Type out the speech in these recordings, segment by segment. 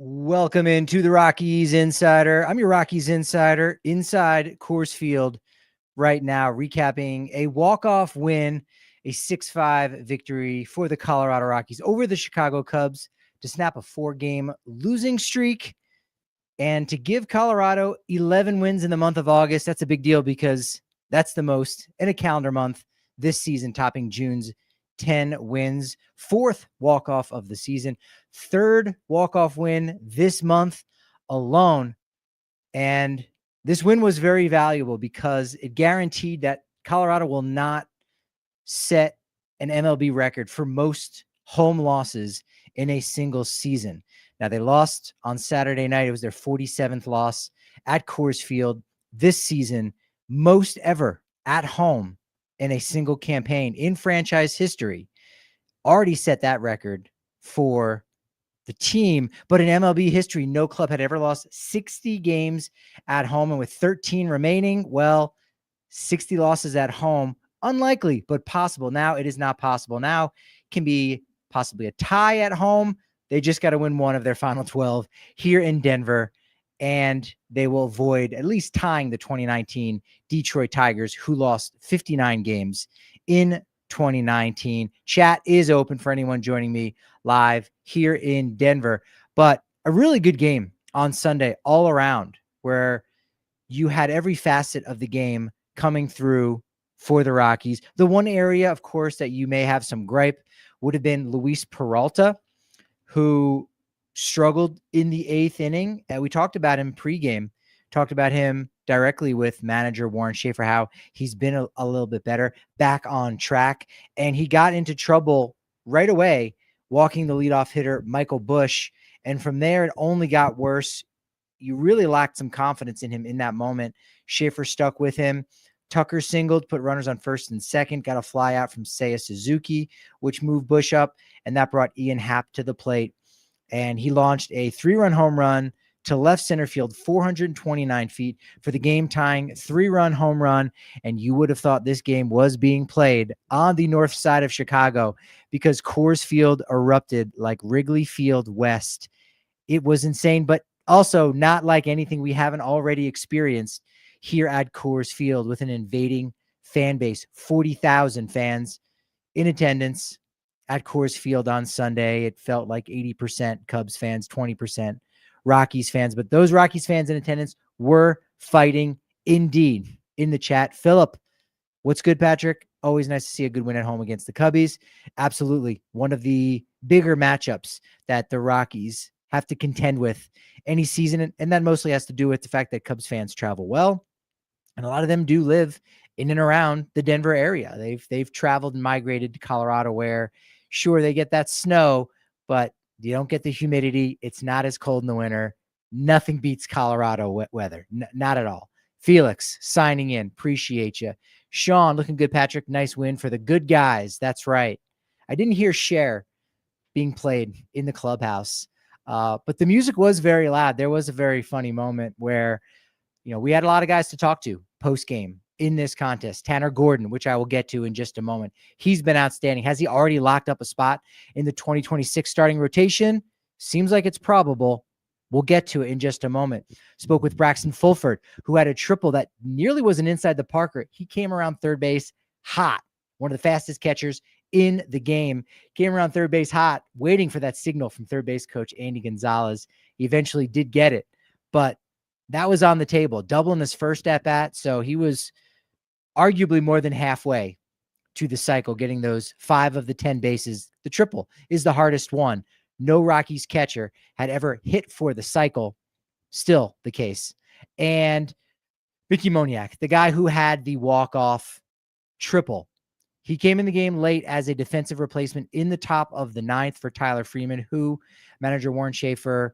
Welcome into the Rockies Insider. I'm your Rockies Insider inside Coors Field right now, recapping a walk-off win, a 6-5 victory for the Colorado Rockies over the Chicago Cubs to snap a 4-game losing streak and to give Colorado 11 wins in the month of August. That's a big deal because that's the most in a calendar month this season, topping June's 10 wins, fourth walk-off of the season, third walk-off win this month alone. And this win was very valuable because it guaranteed that Colorado will not set an MLB record for most home losses in a single season. Now, they lost on Saturday night. It was their 47th loss at Coors Field this season, most ever at home in a single campaign in franchise history. Already set that record for the team, but in MLB history, no club had ever lost 60 games at home. And with 13 remaining, well, 60 losses at home, unlikely, but possible. Now it is not possible. Now it can be possibly a tie at home. They just got to win one of their final 12 here in Denver, and they will avoid at least tying the 2019 Detroit Tigers, who lost 59 games in 2019. Chat is open for anyone joining me live here in Denver, but a really good game on Sunday all around, where you had every facet of the game coming through for the Rockies. The one area, of course, that you may have some gripe would have been Luis Peralta, who struggled in the 8th inning. We talked about him pregame, talked about him directly with manager Warren Schaefer, how he's been a little bit better, back on track, and he got into trouble right away, walking the leadoff hitter, Michael Busch, and from there, it only got worse. You really lacked some confidence in him in that moment. Schaefer stuck with him. Tucker singled, put runners on first and second, got a fly out from Seiya Suzuki, which moved Busch up, and that brought Ian Happ to the plate. And he launched a 3-run home run to left center field, 429 feet for the game-tying 3-run home run. And you would have thought this game was being played on the north side of Chicago because Coors Field erupted like Wrigley Field West. It was insane, but also not like anything we haven't already experienced here at Coors Field with an invading fan base, 40,000 fans in attendance at Coors Field on Sunday. It felt like 80% Cubs fans, 20% Rockies fans, but those Rockies fans in attendance were fighting indeed. In the chat, Philip, what's good, Patrick? Always nice to see a good win at home against the Cubbies. Absolutely. One of the bigger matchups that the Rockies have to contend with any season. And that mostly has to do with the fact that Cubs fans travel well. And a lot of them do live in and around the Denver area. They've traveled and migrated to Colorado, where sure, they get that snow, but you don't get the humidity. It's not as cold in the winter. Nothing beats Colorado weather. Not at all. Felix signing in. Appreciate you. Sean, looking good, Patrick. Nice win for the good guys. That's right. I didn't hear Cher being played in the clubhouse, but the music was very loud. There was a very funny moment where, we had a lot of guys to talk to post-game in this contest. Tanner Gordon, which I will get to in just a moment. He's been outstanding. Has he already locked up a spot in the 2026 starting rotation? Seems like it's probable. We'll get to it in just a moment. Spoke with Braxton Fulford, who had a triple that nearly was an inside the Parker. He came around third base hot. One of the fastest catchers in the game. Came around third base hot, waiting for that signal from third base coach Andy Gonzalez. He eventually did get it, but that was on the table. Double in his first at-bat, so he was arguably more than halfway to the cycle, getting those 5 of the 10 bases. The triple is the hardest one. No Rockies catcher had ever hit for the cycle. Still the case. And Mickey Moniak, the guy who had the walk-off triple, he came in the game late as a defensive replacement in the top of the 9th for Tyler Freeman, who manager Warren Schaefer,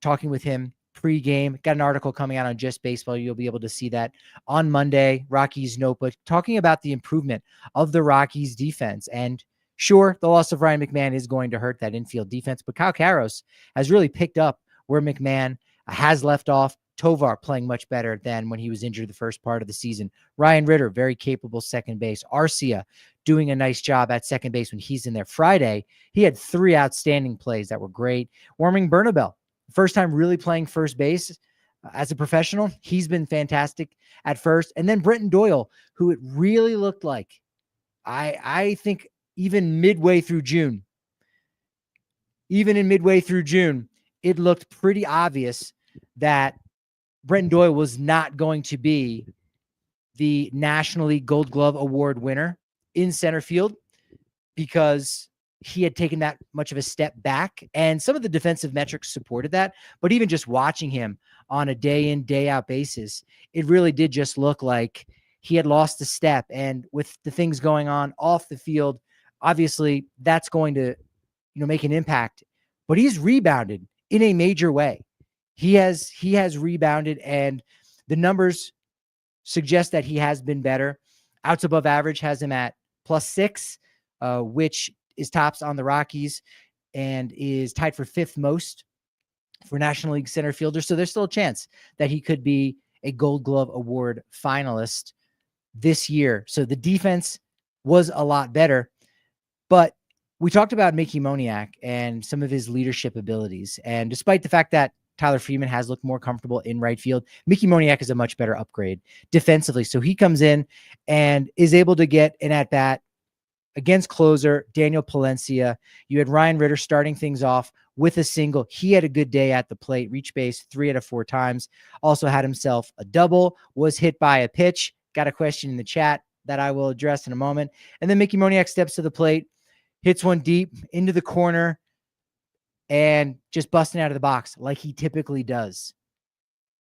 talking with him pre-game, got an article coming out on Just Baseball. You'll be able to see that on Monday. Rockies Notebook, talking about the improvement of the Rockies defense. And sure, the loss of Ryan McMahon is going to hurt that infield defense, but Kyle Karros has really picked up where McMahon has left off. Tovar playing much better than when he was injured the first part of the season. Ryan Ritter, very capable second base. Arcia doing a nice job at second base when he's in there. Friday, he had 3 outstanding plays that were great. Warming Bernabel, First time really playing first base as a professional. He's been fantastic at first. And then Brenton Doyle, who it really looked like, I think even midway through June, it looked pretty obvious that Brenton Doyle was not going to be the National League Gold Glove Award winner in center field because he had taken that much of a step back, and some of the defensive metrics supported that. But even just watching him on a day in, day out basis, it really did just look like he had lost a step. And with the things going on off the field, obviously that's going to, make an impact, but he's rebounded in a major way. He has rebounded, and the numbers suggest that he has been better. Outs above average has him at +6, which is tops on the Rockies and is tied for 5th most for National League center fielder. So there's still a chance that he could be a Gold Glove Award finalist this year. So the defense was a lot better, but we talked about Mickey Moniak and some of his leadership abilities. And despite the fact that Tyler Freeman has looked more comfortable in right field, Mickey Moniak is a much better upgrade defensively. So he comes in and is able to get an at-bat against closer Daniel Palencia. You had Ryan Ritter starting things off with a single. He had a good day at the plate, reached base 3 out of 4 times. Also had himself a double, was hit by a pitch. Got a question in the chat that I will address in a moment. And then Mickey Moniak steps to the plate, hits one deep into the corner, and just busting out of the box like he typically does.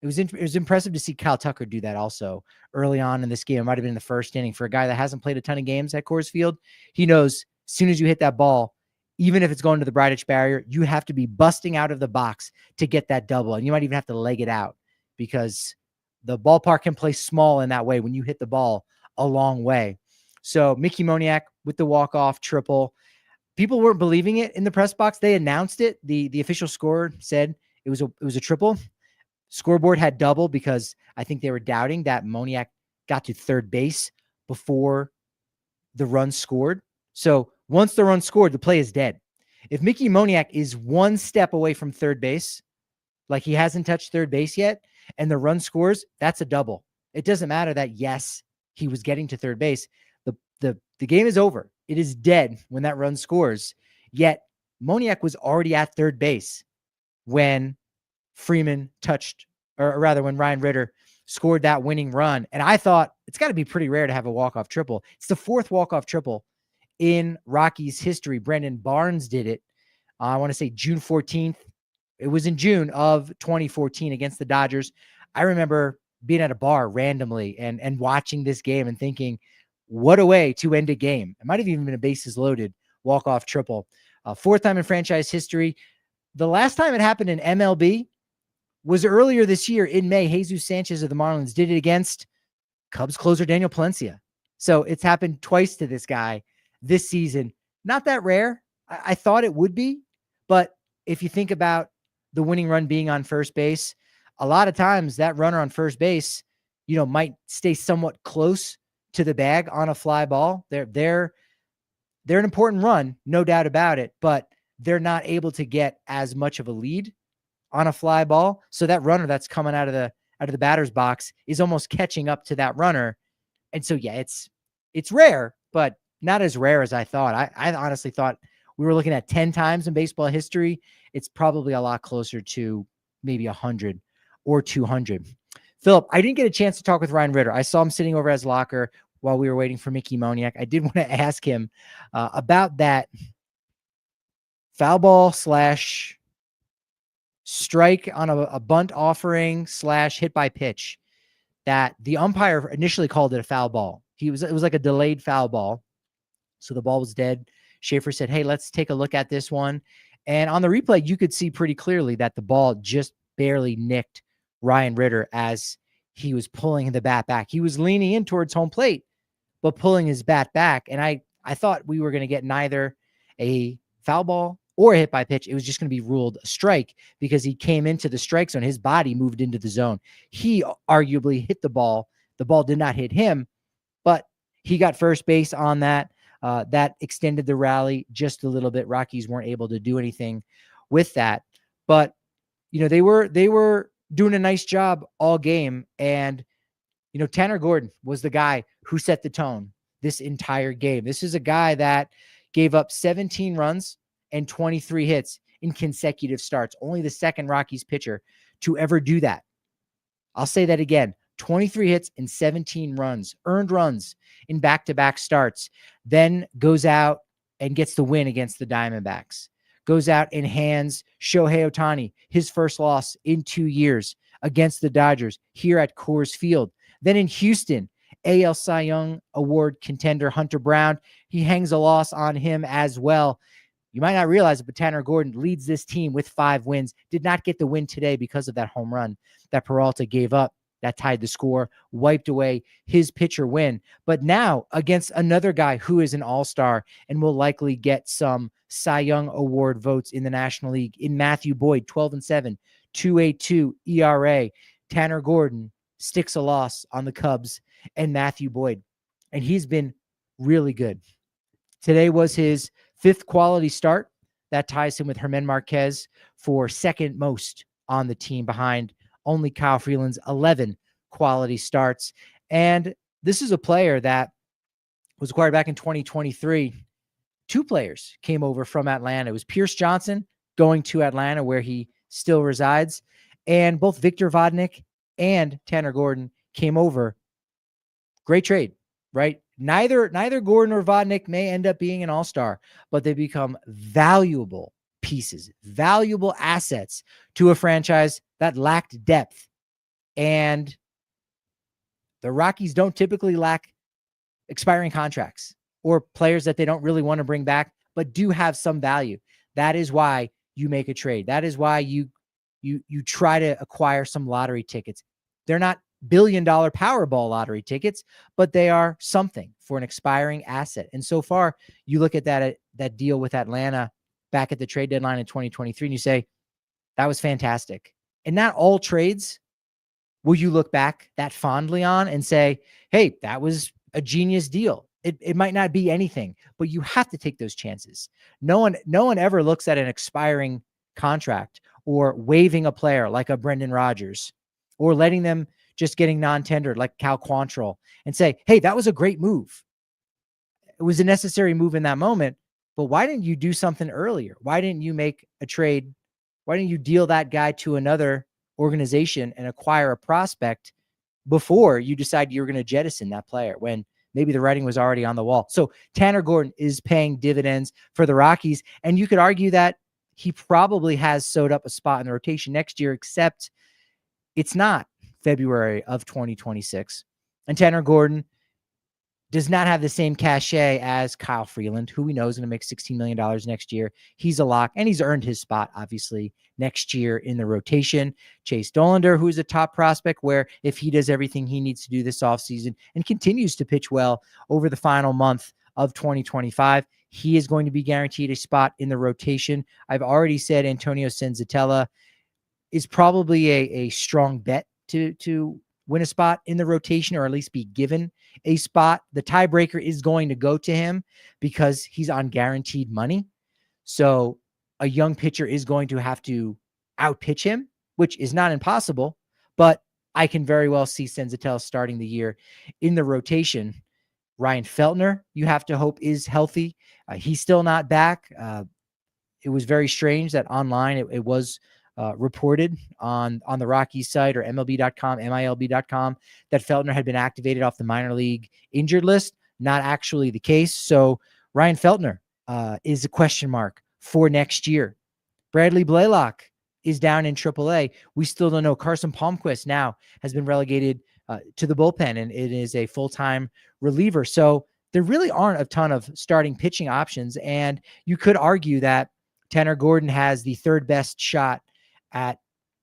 It was impressive to see Kyle Tucker do that also early on in this game. It might have been in the first inning. For a guy that hasn't played a ton of games at Coors Field, he knows as soon as you hit that ball, even if it's going to the Bridich barrier, you have to be busting out of the box to get that double. And you might even have to leg it out because the ballpark can play small in that way when you hit the ball a long way. So Mickey Moniak with the walk-off triple. People weren't believing it in the press box. They announced it. The official score said it was a triple. Scoreboard had double because I think they were doubting that Moniak got to third base before the run scored. So once the run scored, the play is dead. If Mickey Moniak is one step away from third base, like he hasn't touched third base yet, and the run scores, that's a double. It doesn't matter that, yes, he was getting to third base. The game is over. It is dead when that run scores. Yet Moniak was already at third base when Freeman touched, or rather when Ryan Ritter scored that winning run. And I thought it's got to be pretty rare to have a walk-off triple. It's the 4th walk-off triple in Rockies history. Brendan Barnes did it. I want to say June 14th. It was in June of 2014 against the Dodgers. I remember being at a bar randomly and watching this game and thinking, what a way to end a game. It might have even been a bases loaded walk-off triple. 4th time in franchise history. The last time it happened in MLB was earlier this year in May. Jesus Sanchez of the Marlins did it against Cubs closer Daniel Palencia. So it's happened twice to this guy this season. Not that rare. I thought it would be, but if you think about the winning run being on first base, a lot of times that runner on first base, might stay somewhat close to the bag on a fly ball. They're an important run, no doubt about it, but they're not able to get as much of a lead on a fly ball. So that runner that's coming out of the batter's box is almost catching up to that runner. And so, yeah, it's rare, but not as rare as I thought. I honestly thought we were looking at 10 times in baseball history. It's probably a lot closer to maybe 100 or 200. Philip, I didn't get a chance to talk with Ryan Ritter. I saw him sitting over at his locker while we were waiting for Mickey Moniak. I did want to ask him about that foul ball / strike on a bunt offering / hit by pitch that the umpire initially called it a foul ball. It was like a delayed foul ball. So the ball was dead. Schaefer said, hey, let's take a look at this one. And on the replay, you could see pretty clearly that the ball just barely nicked Ryan Ritter as he was pulling the bat back. He was leaning in towards home plate, but pulling his bat back. And I thought we were going to get neither a foul ball or a hit by pitch. It was just going to be ruled a strike because he came into the strike zone. His body moved into the zone. He arguably hit the ball. The ball did not hit him, but he got first base on that. That extended the rally just a little bit. Rockies weren't able to do anything with that. But they were doing a nice job all game. And, Tanner Gordon was the guy who set the tone this entire game. This is a guy that gave up 17 runs and 23 hits in consecutive starts. Only the second Rockies pitcher to ever do that. I'll say that again. 23 hits and 17 runs, earned runs in back-to-back starts, then goes out and gets the win against the Diamondbacks. Goes out and hands Shohei Ohtani his first loss in 2 years against the Dodgers here at Coors Field. Then in Houston, AL Cy Young Award contender Hunter Brown, he hangs a loss on him as well. You might not realize it, but Tanner Gordon leads this team with 5 wins. Did not get the win today because of that home run that Peralta gave up. That tied the score, wiped away his pitcher win. But now against another guy who is an all-star and will likely get some Cy Young Award votes in the National League, in Matthew Boyd, 12-7, 2.82 ERA. Tanner Gordon sticks a loss on the Cubs and Matthew Boyd, and he's been really good. Today was his 5th quality start. That ties him with Germán Marquez for second most on the team, behind only Kyle Freeland's 11 quality starts. And this is a player that was acquired back in 2023. 2 players came over from Atlanta. It was Pierce Johnson going to Atlanta, where he still resides, and both Victor Vodnik and Tanner Gordon came over. Great trade, right? Neither Gordon or Vodnik may end up being an all-star, but they become valuable pieces, valuable assets to a franchise that lacked depth. And the Rockies don't typically lack expiring contracts or players that they don't really want to bring back, but do have some value. That is why you make a trade. That is why you try to acquire some lottery tickets. They're not billion-dollar Powerball lottery tickets, but they are something for an expiring asset. And so far, you look at that deal with Atlanta back at the trade deadline in 2023, and you say, that was fantastic. And not all trades will you look back that fondly on and say, hey, that was a genius deal. It might not be anything, but you have to take those chances. No one ever looks at an expiring contract or waiving a player like a Brendan Rodgers, or letting them just getting non-tendered like Cal Quantrill, and say, hey, that was a great move. It was a necessary move in that moment, but why didn't you do something earlier? Why didn't you make a trade? Why didn't you deal that guy to another organization and acquire a prospect before you decide you were going to jettison that player, when maybe the writing was already on the wall? So Tanner Gordon is paying dividends for the Rockies, and you could argue that he probably has sewed up a spot in the rotation next year, except it's not February of 2026. And Tanner Gordon does not have the same cachet as Kyle Freeland, who we know is going to make $16 million next year. He's a lock, and he's earned his spot, obviously, next year in the rotation. Chase Dollander, who is a top prospect, where if he does everything he needs to do this offseason and continues to pitch well over the final month of 2025, he is going to be guaranteed a spot in the rotation. I've already said Antonio Senzatella is probably a strong bet to win a spot in the rotation, or at least be given a spot. The tiebreaker is going to go to him because he's on guaranteed money. So a young pitcher is going to have to outpitch him, which is not impossible, but I can very well see Senzatella starting the year in the rotation. Ryan Feltner, you have to hope, is healthy. He's still not back. It was very strange that online it was reported on the Rockies site, or MLB.com, MILB.com, that Feltner had been activated off the minor league injured list. Not actually the case. So Ryan Feltner is a question mark for next year. Bradley Blaylock is down in AAA. We still don't know. Carson Palmquist now has been relegated to the bullpen, and it is a full-time reliever. So there really aren't a ton of starting pitching options, and you could argue that Tanner Gordon has the 3rd best shot at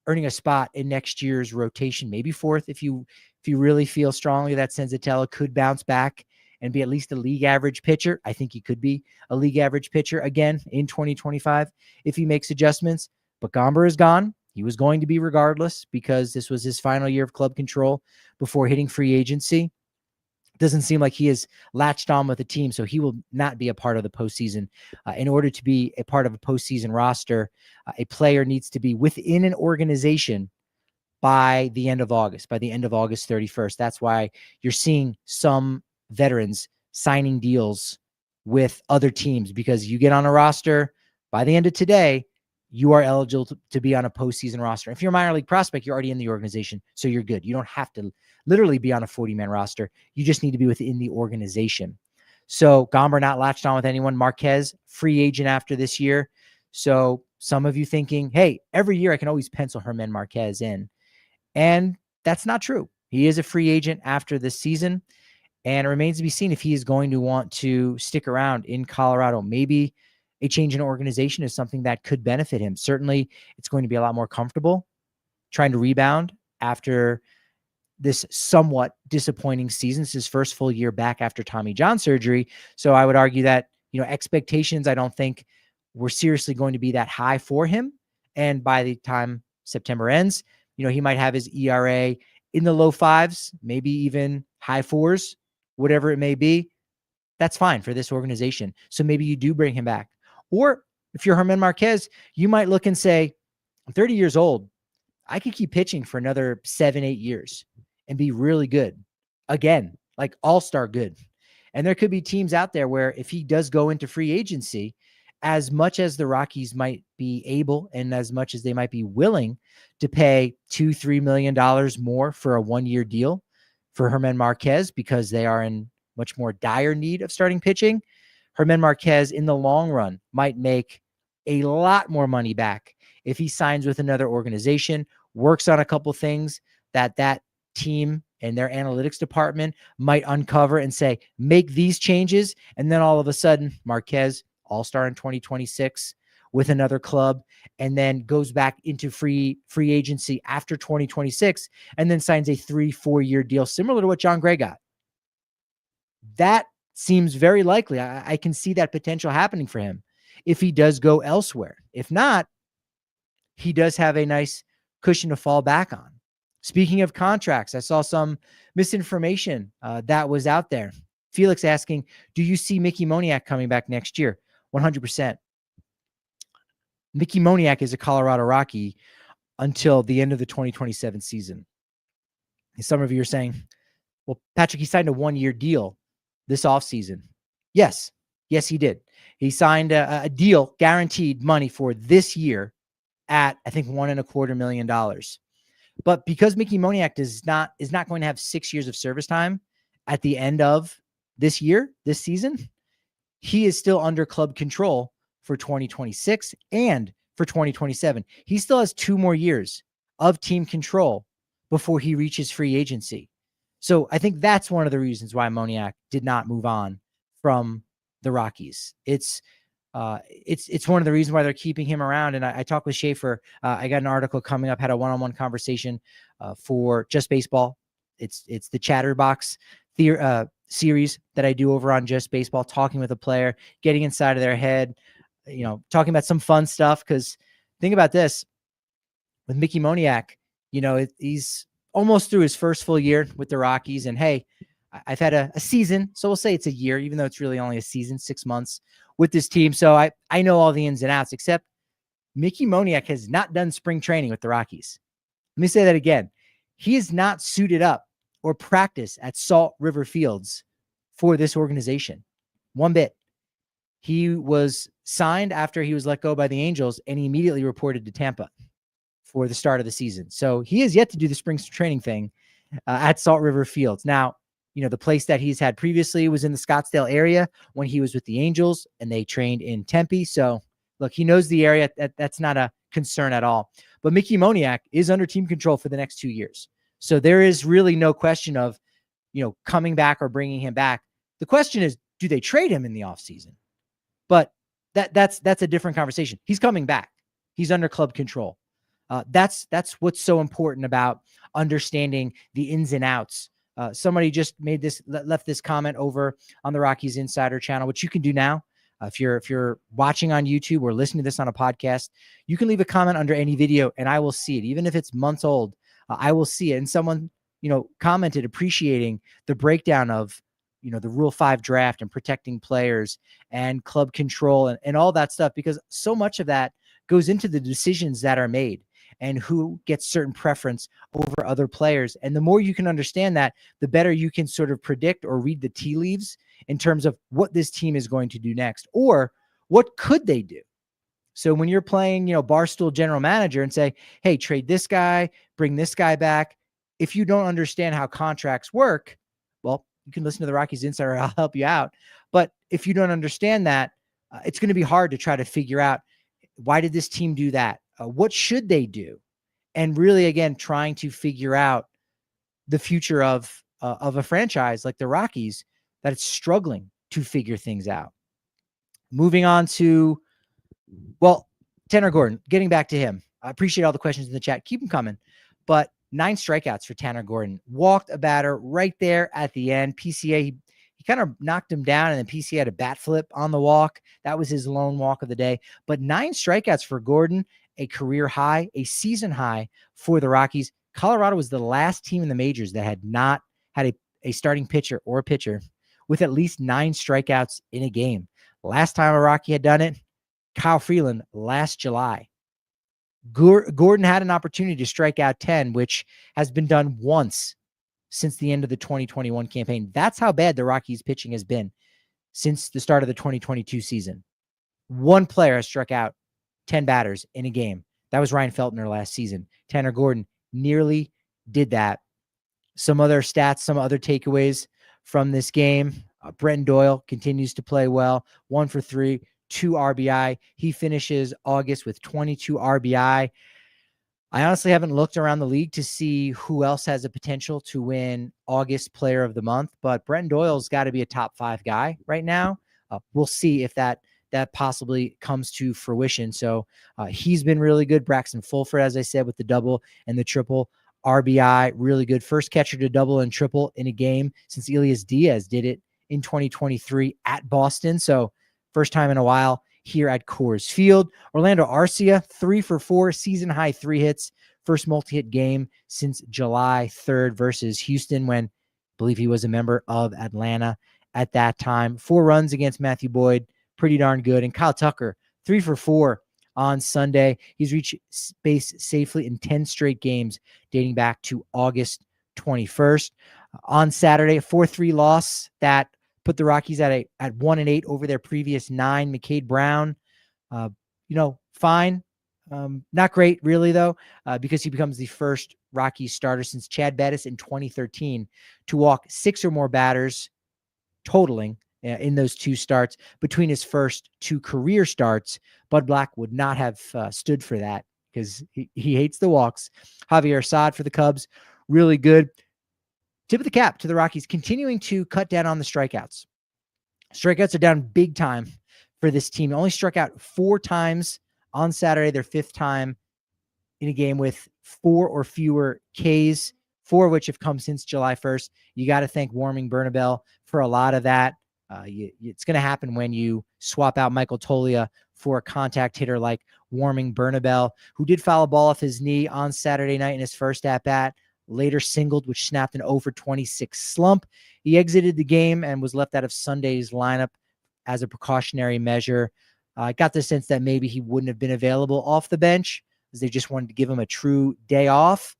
earning a spot in next year's rotation, maybe 4th if you really feel strongly that Senzatella could bounce back and be at least a league average pitcher. I think he could be a league average pitcher again in 2025 if he makes adjustments. But Gomber is gone. He was going to be regardless, because this was his final year of club control before hitting free agency. Doesn't seem like he is latched on with the team, so he will not be a part of the postseason. In order to be a part of a postseason roster, a player needs to be within an organization by the end of August, by the end of August 31st. That's why you're seeing some veterans signing deals with other teams, because you get on a roster by the end of today, you are eligible to be on a postseason roster. If you're a minor league prospect, you're already in the organization, so you're good. You don't have to literally be on a 40-man roster. You just need to be within the organization. So Gomber not latched on with anyone. Marquez, free agent after this year. So some of you thinking, hey, every year I can always pencil Germán Marquez in. And that's not true. He is a free agent after this season, and it remains to be seen if he is going to want to stick around in Colorado. Maybe a change in organization is something that could benefit him. Certainly, it's going to be a lot more comfortable trying to rebound after this somewhat disappointing season. It's his first full year back after Tommy John surgery. So I would argue that, expectations, I don't think were seriously going to be that high for him. And by the time September ends, he might have his ERA in the low fives, maybe even high fours, whatever it may be. That's fine for this organization. So maybe you do bring him back. Or if you're Germán Marquez, you might look and say, I'm 30 years old. I could keep pitching for another 7-8 years and be really good. Again, like all-star good. And there could be teams out there where if he does go into free agency, as much as the Rockies might be able and as much as they might be willing to pay $2-3 million more for a 1-year deal for Germán Marquez, because they are in much more dire need of starting pitching, Germán Marquez in the long run might make a lot more money back if he signs with another organization, works on a couple things that team and their analytics department might uncover and say, make these changes. And then all of a sudden, Marquez, all-star in 2026 with another club, and then goes back into free agency after 2026, and then signs a 3-4 year deal similar to what John Gray got. That seems very likely. I can see that potential happening for him if he does go elsewhere. If not, he does have a nice cushion to fall back on. Speaking of contracts, I saw some misinformation that was out there. Felix asking, do you see Mickey Moniak coming back next year? 100%. Mickey Moniak is a Colorado Rocky until the end of the 2027 season. And some of you are saying, well, Patrick, he signed a 1-year deal this offseason. Yes, he did. He signed a deal, guaranteed money for this year at, I think, $1.25 million. But because Mickey Moniak is not going to have 6 years of service time at the end of this season, he is still under club control for 2026 and for 2027. He still has 2 more years of team control before he reaches free agency. So I think that's one of the reasons why Moniak did not move on from the Rockies. It's one of the reasons why they're keeping him around. And I talked with Schaefer. I got an article coming up, had a one-on-one conversation for Just Baseball. It's the Chatterbox series that I do over on Just Baseball, talking with a player, getting inside of their head, talking about some fun stuff. Because think about this, with Mickey Moniak, he's almost through his first full year with the Rockies. And hey, I've had a season, so we'll say it's a year, even though it's really only a season, 6 months with this team. So I know all the ins and outs, except Mickey Moniak has not done spring training with the Rockies. Let me say that again. He is not suited up or practiced at Salt River Fields for this organization. One bit. He was signed after he was let go by the Angels, and he immediately reported to Tampa for the start of the season. So he has yet to do the spring training thing at Salt River Fields. Now, the place that he's had previously was in the Scottsdale area when he was with the Angels, and they trained in Tempe. So look, he knows the area. That's not a concern at all. But Mickey Moniak is under team control for the next 2 years. So there is really no question of, coming back or bringing him back. The question is, do they trade him in the offseason? But that's a different conversation. He's coming back. He's under club control. That's what's so important about understanding the ins and outs. Somebody just left this comment over on the Rockies Insider channel, which you can do now. If you're watching on YouTube or listening to this on a podcast, you can leave a comment under any video and I will see it. Even if it's months old, I will see it. And someone, commented appreciating the breakdown of the Rule 5 draft and protecting players and club control and all that stuff, because so much of that goes into the decisions that are made and who gets certain preference over other players. And the more you can understand that, the better you can sort of predict or read the tea leaves in terms of what this team is going to do next, or what could they do. So when you're playing, Barstool general manager and say, hey, trade this guy, bring this guy back. If you don't understand how contracts work, well, you can listen to the Rockies Insider. I'll help you out. But if you don't understand that, it's going to be hard to try to figure out, why did this team do that? What should they do? And really, again, trying to figure out the future of a franchise like the Rockies that it's struggling to figure things out. Moving on to, Tanner Gordon, getting back to him. I appreciate all the questions in the chat. Keep them coming. But 9 strikeouts for Tanner Gordon. Walked a batter right there at the end. PCA, he kind of knocked him down, and then PCA had a bat flip on the walk. That was his lone walk of the day. But 9 strikeouts for Gordon, a career high, a season high for the Rockies. Colorado was the last team in the majors that had not had a starting pitcher or a pitcher with at least 9 strikeouts in a game. Last time a Rocky had done it, Kyle Freeland last July. Gordon had an opportunity to strike out 10, which has been done once since the end of the 2021 campaign. That's how bad the Rockies pitching has been since the start of the 2022 season. One player has struck out 10 batters in a game. That was Ryan Feltner last season. Tanner Gordon nearly did that. Some other stats, some other takeaways from this game. Brenton Doyle continues to play well. 1 for 3, 2 RBI. He finishes August with 22 RBI. I honestly haven't looked around the league to see who else has a potential to win August Player of the Month, but Brenton Doyle's got to be a top 5 guy right now. We'll see if that possibly comes to fruition. So he's been really good. Braxton Fulford, as I said, with the double and the triple RBI, really good. First catcher to double and triple in a game since Elias Diaz did it in 2023 at Boston. So first time in a while here at Coors Field. Orlando Arcia, 3 for 4, season high 3 hits. First multi-hit game since July 3rd versus Houston, when I believe he was a member of Atlanta at that time. 4 runs against Matthew Boyd, pretty darn good. And Kyle Tucker, 3 for 4 on Sunday. He's reached base safely in 10 straight games dating back to August 21st. On Saturday, a 4-3 loss that put the Rockies at 1-8 over their previous 9. McCade Brown, fine. Not great, really, though, because he becomes the first Rockies starter since Chad Bettis in 2013 to walk 6 or more batters totaling in those 2 starts. Between his first 2 career starts, Bud Black would not have stood for that because he hates the walks. Javier Assad for the Cubs, really good. Tip of the cap to the Rockies, continuing to cut down on the strikeouts. Strikeouts are down big time for this team. Only struck out 4 times on Saturday, their 5th time in a game with 4 or fewer Ks, 4 of which have come since July 1st. You got to thank Warming Bernabel for a lot of that. It's going to happen when you swap out Michael Toglia for a contact hitter like Warming Bernabel, who did foul a ball off his knee on Saturday night in his first at-bat. Later singled, which snapped an 0-for-26 slump. He exited the game and was left out of Sunday's lineup as a precautionary measure. I got the sense that maybe he wouldn't have been available off the bench as they just wanted to give him a true day off.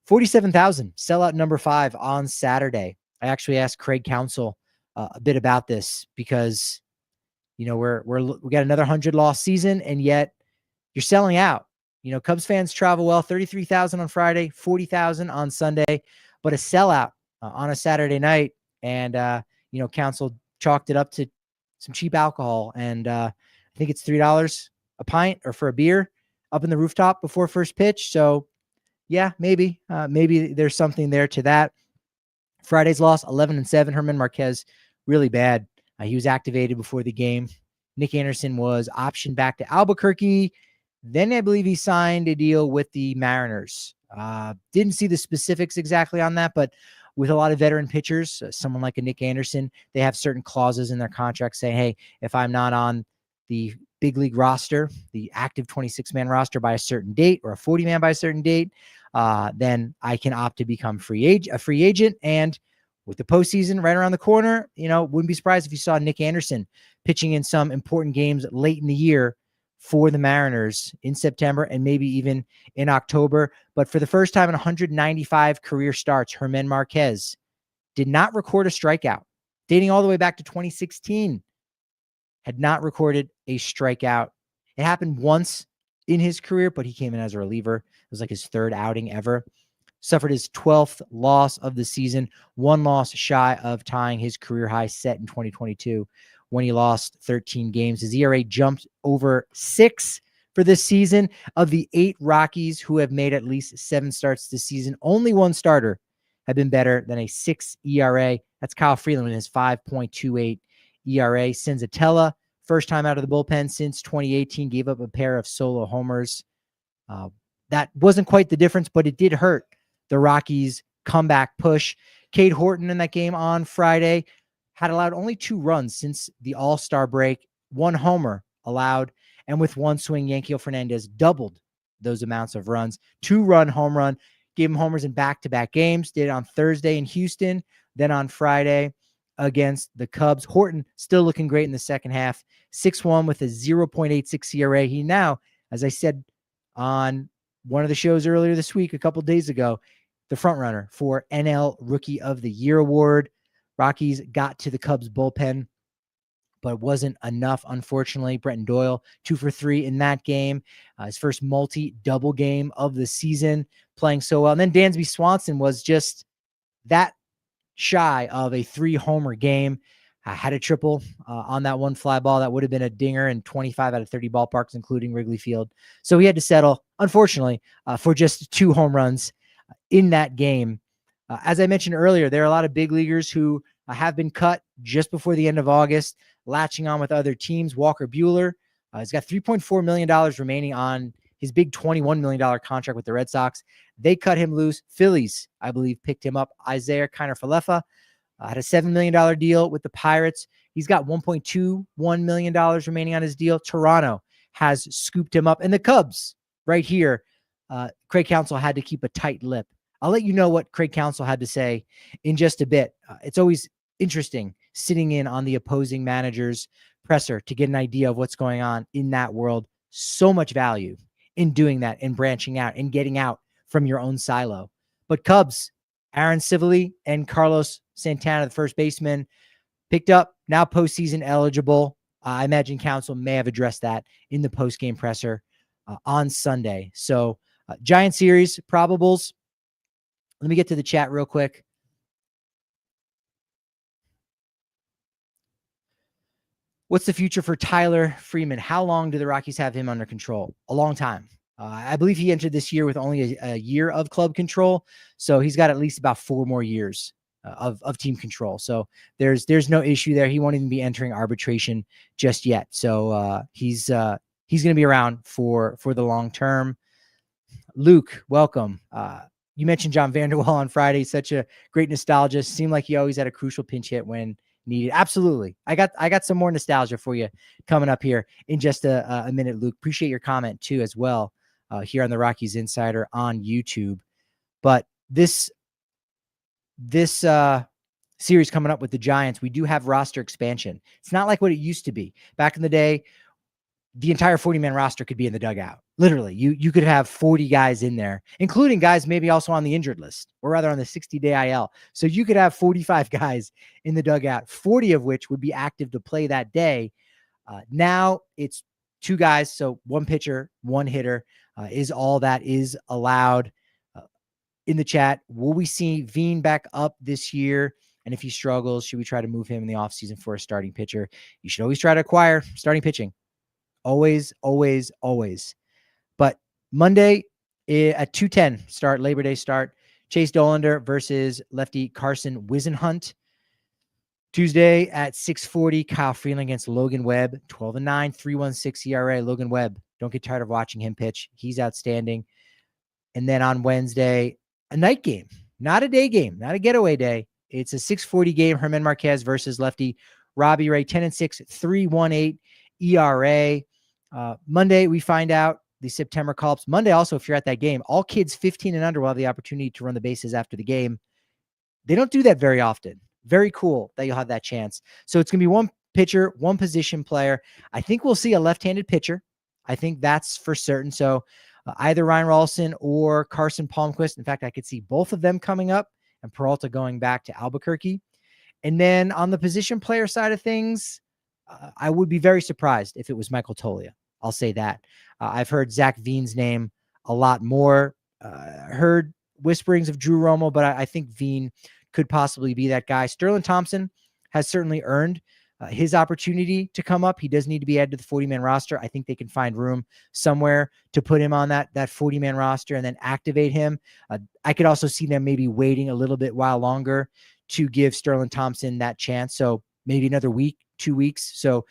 47,000, sellout number 5 on Saturday. I actually asked Craig Counsell a bit about this because, we got another 100-loss season, and yet you're selling out. Cubs fans travel well, 33,000 on Friday, 40,000 on Sunday, but a sellout on a Saturday night. And, Counsell chalked it up to some cheap alcohol. And I think it's $3 a pint or for a beer up in the rooftop before first pitch. So yeah, maybe there's something there to that. Friday's loss, 11-7. Herman Marquez, really bad. He was activated before the game. Nick Anderson was optioned back to Albuquerque. Then I believe he signed a deal with the Mariners. Didn't see the specifics exactly on that, but with a lot of veteran pitchers, someone like a Nick Anderson, they have certain clauses in their contract saying, hey, if I'm not on the big league roster, the active 26-man roster by a certain date or a 40-man by a certain date, then I can opt to become a free agent. And with the postseason right around the corner, wouldn't be surprised if you saw Nick Anderson pitching in some important games late in the year for the Mariners in September and maybe even in October. But for the first time in 195 career starts, Germán Marquez did not record a strikeout, dating all the way back to 2016. Had not recorded a strikeout. It happened once in his career, but he came in as a reliever. It was like his third outing ever. Suffered his 12th loss of the season, one loss shy of tying his career high set in 2022 when he lost 13 games. His ERA jumped over 6 for this season. Of the 8 Rockies who have made at least 7 starts this season, only one starter had been better than a 6 ERA. That's Kyle Freeland with his 5.28 ERA. Senzatella, first time out of the bullpen since 2018, gave up a pair of solo homers. That wasn't quite the difference, but it did hurt the Rockies' comeback push. Cade Horton in that game on Friday had allowed only 2 runs since the All-Star break, 1 homer allowed, and with 1 swing, Yanquiel Fernandez doubled those amounts of runs. 2-run home run, gave him homers in back-to-back games, did it on Thursday in Houston, then on Friday against the Cubs. Horton still looking great in the second half, 6-1 with a 0.86 ERA. He now, as I said on one of the shows earlier this week, a couple days ago, the front runner for NL Rookie of the Year award. Rockies got to the Cubs bullpen, but it wasn't enough, unfortunately. Brenton Doyle, 2 for 3 in that game. His first multi-double game of the season, playing so well. And then Dansby Swanson was just that shy of a 3-homer game. Had a triple on that one fly ball. That would have been a dinger in 25 out of 30 ballparks, including Wrigley Field. So he had to settle, unfortunately, for just 2 home runs in that game. As I mentioned earlier, there are a lot of big leaguers who have been cut just before the end of August, latching on with other teams. Walker Buehler has got $3.4 million remaining on his big $21 million contract with the Red Sox. They cut him loose. Phillies, I believe, picked him up. Isaiah Kiner-Falefa had a $7 million deal with the Pirates. He's got $1.21 million remaining on his deal. Toronto has scooped him up. And the Cubs, right here, Craig Counsell had to keep a tight lip. I'll let you know what Craig Counsell had to say in just a bit. It's always interesting sitting in on the opposing manager's presser to get an idea of what's going on in that world. So much value in doing that and branching out and getting out from your own silo. But Cubs, Aaron Civili and Carlos Santana, the first baseman, picked up, now postseason eligible. I imagine Counsell may have addressed that in the postgame presser on Sunday. So Giant series probables. Let me get to the chat real quick. What's the future for Tyler Freeman? How long do the Rockies have him under control? A long time. I believe he entered this year with only a year of club control. So he's got at least about 4 more years of team control. So there's no issue there. He won't even be entering arbitration just yet. So he's going to be around for the long term. Luke, welcome. You mentioned John Vanderwall on Friday. Such a great nostalgia. Seemed like he always had a crucial pinch hit when needed. Absolutely. I got some more nostalgia for you coming up here in just a minute, Luke. Appreciate your comment too, as well, here on the Rockies Insider on YouTube. But this series coming up with the Giants, we do have roster expansion. It's not like what it used to be. Back in the day, the entire 40-man roster could be in the dugout. Literally, you could have 40 guys in there, including guys maybe also on the injured list, or rather on the 60-day IL. So you could have 45 guys in the dugout, 40 of which would be active to play that day. Now it's 2 guys, so 1 pitcher, 1 hitter is all that is allowed. In the chat, will we see Veen back up this year? And if he struggles, should we try to move him in the offseason for a starting pitcher? You should always try to acquire starting pitching. Always, always, always. But Monday at 2:10 start, Labor Day start, Chase Dollander versus lefty Carson Wisenhunt. Tuesday at 6:40, Kyle Freeland against Logan Webb, 12-9, 3.16 ERA. Logan Webb, don't get tired of watching him pitch. He's outstanding. And then on Wednesday, a night game, not a day game, not a getaway day. It's a 6:40 game, Germán Marquez versus lefty Robbie Ray, 10-6, 3.18 ERA. Monday, we find out the September call-ups. Monday, also, if you're at that game, all kids 15 and under will have the opportunity to run the bases after the game. They don't do that very often. Very cool that you'll have that chance. So it's going to be one pitcher, one position player. I think we'll see a left-handed pitcher. I think that's for certain. So either Ryan Rolston or Carson Palmquist. In fact, I could see both of them coming up and Peralta going back to Albuquerque. And then on the position player side of things, I would be very surprised if it was Michael Tolia. I'll say that. I've heard Zach Veen's name a lot more. Heard whisperings of Drew Romo, but I think Veen could possibly be that guy. Sterling Thompson has certainly earned his opportunity to come up. He does need to be added to the 40-man roster. I think they can find room somewhere to put him on that 40-man roster and then activate him. I could also see them maybe waiting a little bit while longer to give Sterling Thompson that chance. So maybe another week, 2 weeks. So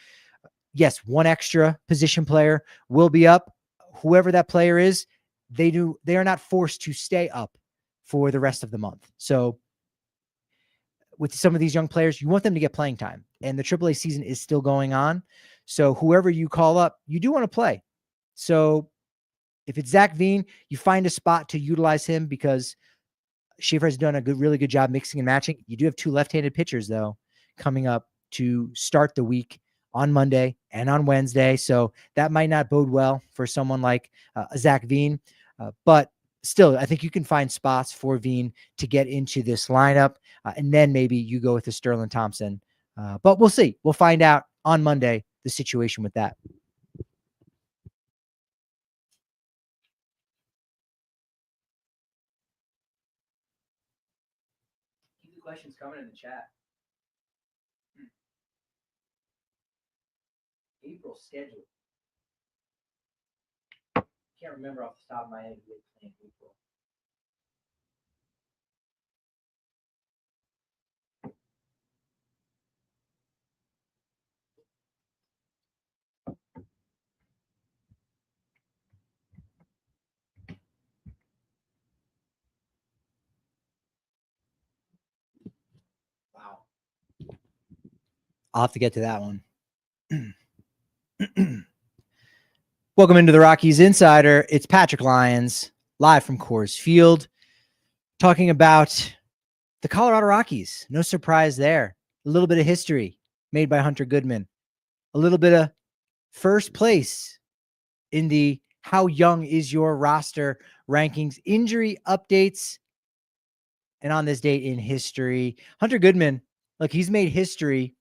yes, one extra position player will be up. Whoever that player is, they are not forced to stay up for the rest of the month. So with some of these young players, you want them to get playing time, and the AAA season is still going on. So whoever you call up, you do want to play. So if it's Zach Veen, you find a spot to utilize him because Schaefer has done a really good job mixing and matching. You do have two left-handed pitchers though coming up to start the week on Monday and on Wednesday. So that might not bode well for someone like Zach Veen, but still, I think you can find spots for Veen to get into this lineup, and then maybe you go with the Sterling Thompson. But we'll see. We'll find out on Monday the situation with that. Keep the questions coming in the chat. April schedule. Can't remember off the top of my head who they play in April. Wow. I'll have to get to that one. Welcome into the Rockies Insider. It's Patrick Lyons, live from Coors Field, talking about the Colorado Rockies. No surprise there. A little bit of history made by Hunter Goodman. A little bit of first place in the how young is your roster rankings, injury updates, and on this date in history. Hunter Goodman, look, he's made history.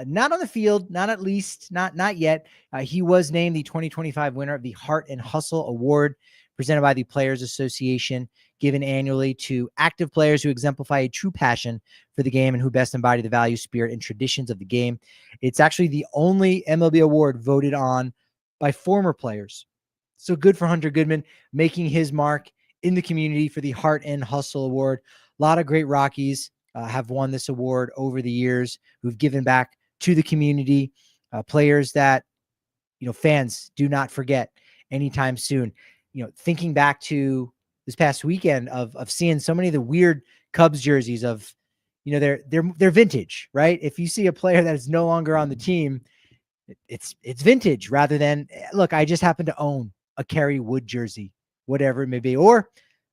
Not on the field, not yet. He was named the 2025 winner of the Heart and Hustle Award presented by the Players Association, given annually to active players who exemplify a true passion for the game and who best embody the values, spirit, and traditions of the game. It's actually the only MLB award voted on by former players. So good for Hunter Goodman making his mark in the community for the Heart and Hustle Award. A lot of great Rockies have won this award over the years, who've given back to the community, players that, fans do not forget anytime soon. Thinking back to this past weekend of seeing so many of the weird Cubs jerseys of, they're vintage, right? If you see a player that is no longer on the team, it's vintage rather than, look, I just happen to own a Kerry Wood jersey, whatever it may be, or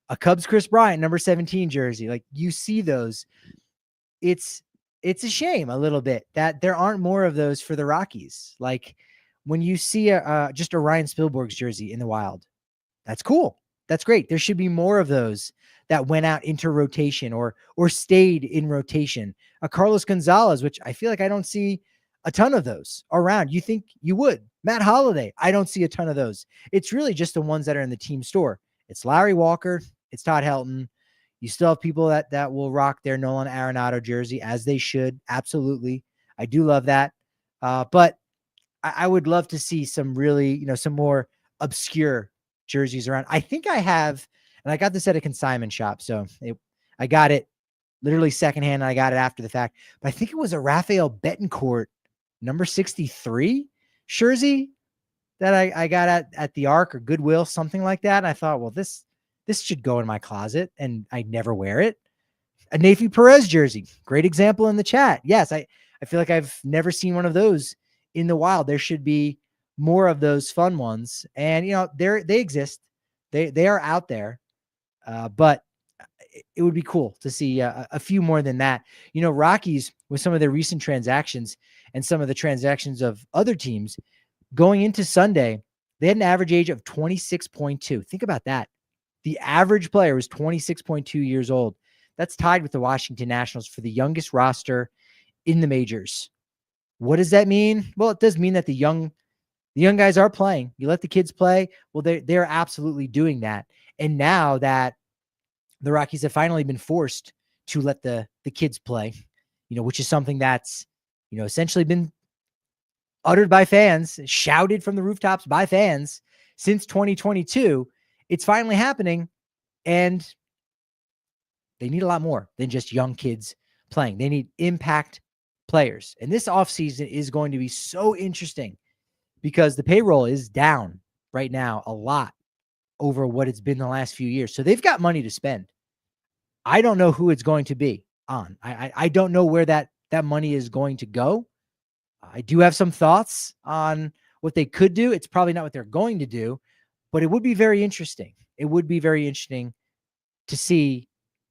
a Cubs Chris Bryant number 17 jersey. Like, you see those. It's a shame a little bit that there aren't more of those for the Rockies. Like, when you see just a Ryan Spielborg's jersey in the wild, that's cool. That's great. There should be more of those that went out into rotation or stayed in rotation. A Carlos Gonzalez, which I feel like I don't see a ton of those around. You think you would. Matt Holliday, I don't see a ton of those. It's really just the ones that are in the team store. It's Larry Walker. It's Todd Helton. You still have people that will rock their Nolan Arenado jersey, as they should. Absolutely. I do love that. But I would love to see some really, some more obscure jerseys around. I think I have, and I got this at a consignment shop. So I got it literally secondhand, and I got it after the fact. But I think it was a Rafael Betancourt number 63 jersey that I got at the Arc or Goodwill, something like that. And I thought, well, this should go in my closet, and I never wear it. A Nafi Perez jersey, great example in the chat. Yes, I feel like I've never seen one of those in the wild. There should be more of those fun ones, and they exist. They are out there, but it would be cool to see a few more than that. Rockies, with some of their recent transactions and some of the transactions of other teams going into Sunday, they had an average age of 26.2. Think about that. The average player was 26.2 years old. That's tied with the Washington Nationals for the youngest roster in the majors. What does that mean? Well, it does mean that the young guys are playing. You let the kids play. Well, they're absolutely doing that. And now that the Rockies have finally been forced to let the kids play, which is something that's, essentially been uttered by fans, shouted from the rooftops by fans since 2022. It's finally happening, and they need a lot more than just young kids playing. They need impact players. And this offseason is going to be so interesting because the payroll is down right now a lot over what it's been the last few years. So they've got money to spend. I don't know who it's going to be on. I don't know where that money is going to go. I do have some thoughts on what they could do. It's probably not what they're going to do, but it would be very interesting. It would be very interesting to see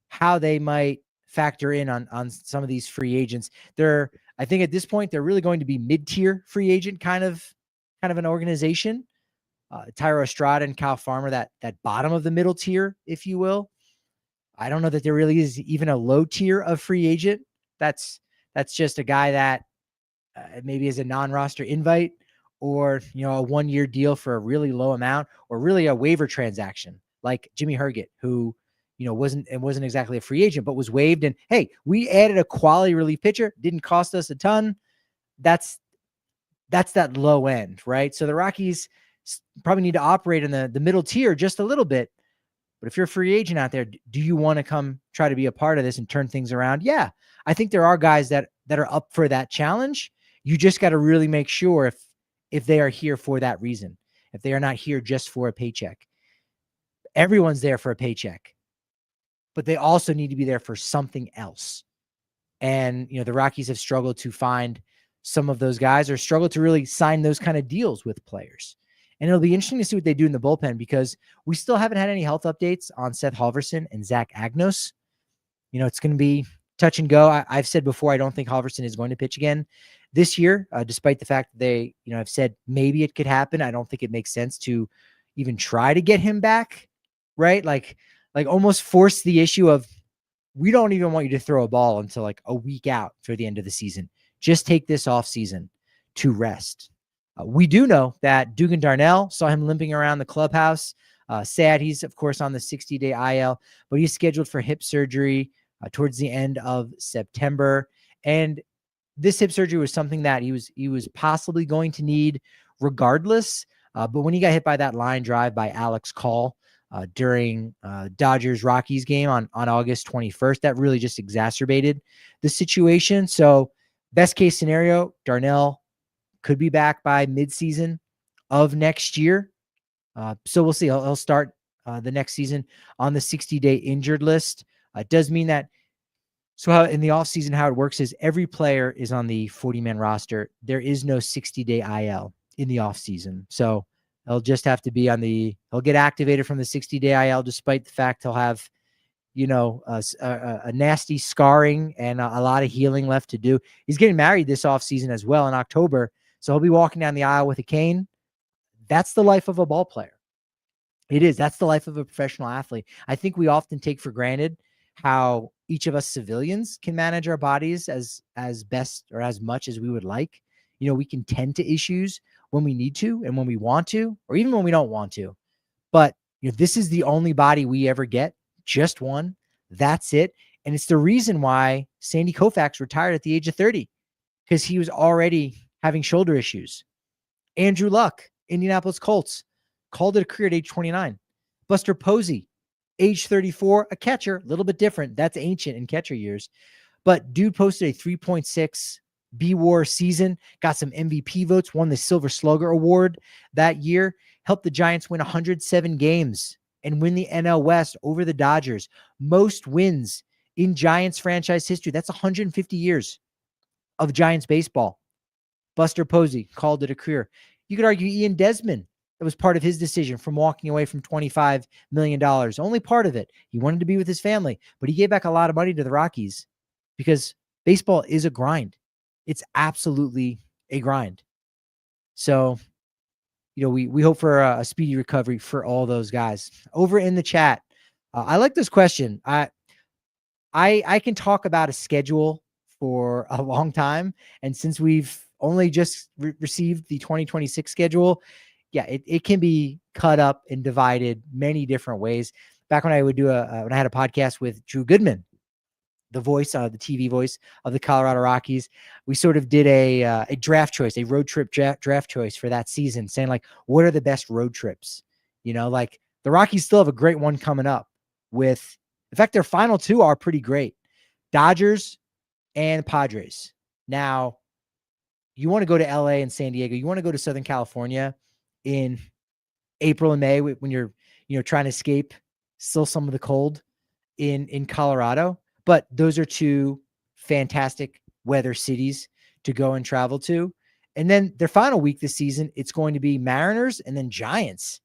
how they might factor in on some of these free agents. I think at this point, they're really going to be mid-tier free agent kind of an organization. Tyro Estrada and Kyle Farmer, that bottom of the middle tier, if you will. I don't know that there really is even a low tier of free agent. That's just a guy that maybe is a non-roster invite, or a 1-year deal for a really low amount, or really a waiver transaction like Jimmy Herget, who wasn't exactly a free agent but was waived, and hey, we added a quality relief pitcher, didn't cost us a ton. That's that low end, right? So the Rockies probably need to operate in the middle tier just a little bit. But if you're a free agent out there, do you want to come try to be a part of this and turn things around? Yeah, I think there are guys that are up for that challenge. You just got to really make sure if they are here for that reason, if they are not here just for a paycheck. Everyone's there for a paycheck, but they also need to be there for something else. And, the Rockies have struggled to find some of those guys, or struggled to really sign those kind of deals with players. And it'll be interesting to see what they do in the bullpen, because we still haven't had any health updates on Seth Halverson and Zach Agnos. It's going to be touch and go. I've said before, I don't think Halverson is going to pitch again this year, despite the fact that they, have said maybe it could happen. I don't think it makes sense to even try to get him back, right? Like almost force the issue of, we don't even want you to throw a ball until like a week out for the end of the season. Just take this off season to rest. We do know that Dugan Darnell, saw him limping around the clubhouse. Sad. He's, of course, on the 60-day IL, but he's scheduled for hip surgery towards the end of September. And this hip surgery was something that he was possibly going to need regardless. But when he got hit by that line drive by Alex Call during Dodgers-Rockies game on August 21st, that really just exacerbated the situation. So best case scenario, Darnell could be back by midseason of next year. So we'll see. He'll start the next season on the 60-day injured list. It does mean that, so how in the offseason, how it works is every player is on the 40-man roster. There is no 60-day IL in the offseason. So he'll just have to be he'll get activated from the 60-day IL, despite the fact he'll have, a nasty scarring and a lot of healing left to do. He's getting married this offseason as well in October. So he'll be walking down the aisle with a cane. That's the life of a ball player. It is. That's the life of a professional athlete. I think we often take for granted how each of us civilians can manage our bodies as best or as much as we would like. We can tend to issues when we need to and when we want to, or even when we don't want to. But this is the only body we ever get, just one. That's it. And it's the reason why Sandy Koufax retired at the age of 30, because he was already having shoulder issues. Andrew Luck, Indianapolis Colts, called it a career at age 29. Buster Posey, age 34, a catcher, a little bit different. That's ancient in catcher years. But dude posted a 3.6 B-WAR season, got some MVP votes, won the Silver Slugger Award that year, helped the Giants win 107 games and win the NL West over the Dodgers. Most wins in Giants franchise history. That's 150 years of Giants baseball. Buster Posey called it a career. You could argue Ian Desmond That was part of his decision from walking away from $25 million. Only part of it. He wanted to be with his family, but he gave back a lot of money to the Rockies because baseball is a grind. It's absolutely a grind. So, we hope for a speedy recovery for all those guys. Over in the chat, I like this question. I can talk about a schedule for a long time, and since we've only just received the 2026 schedule, yeah, it can be cut up and divided many different ways. Back when I would do when I had a podcast with Drew Goodman, the voice, the TV voice of the Colorado Rockies, we sort of did a draft choice, a road trip draft choice for that season, saying like, what are the best road trips? Like the Rockies still have a great one coming up with, in fact, their final two are pretty great. Dodgers and Padres. Now, you want to go to LA and San Diego. You want to go to Southern California in April and May when you're, trying to escape still some of the cold in Colorado. But those are two fantastic weather cities to go and travel to. And then their final week this season, it's going to be Mariners and then Giants.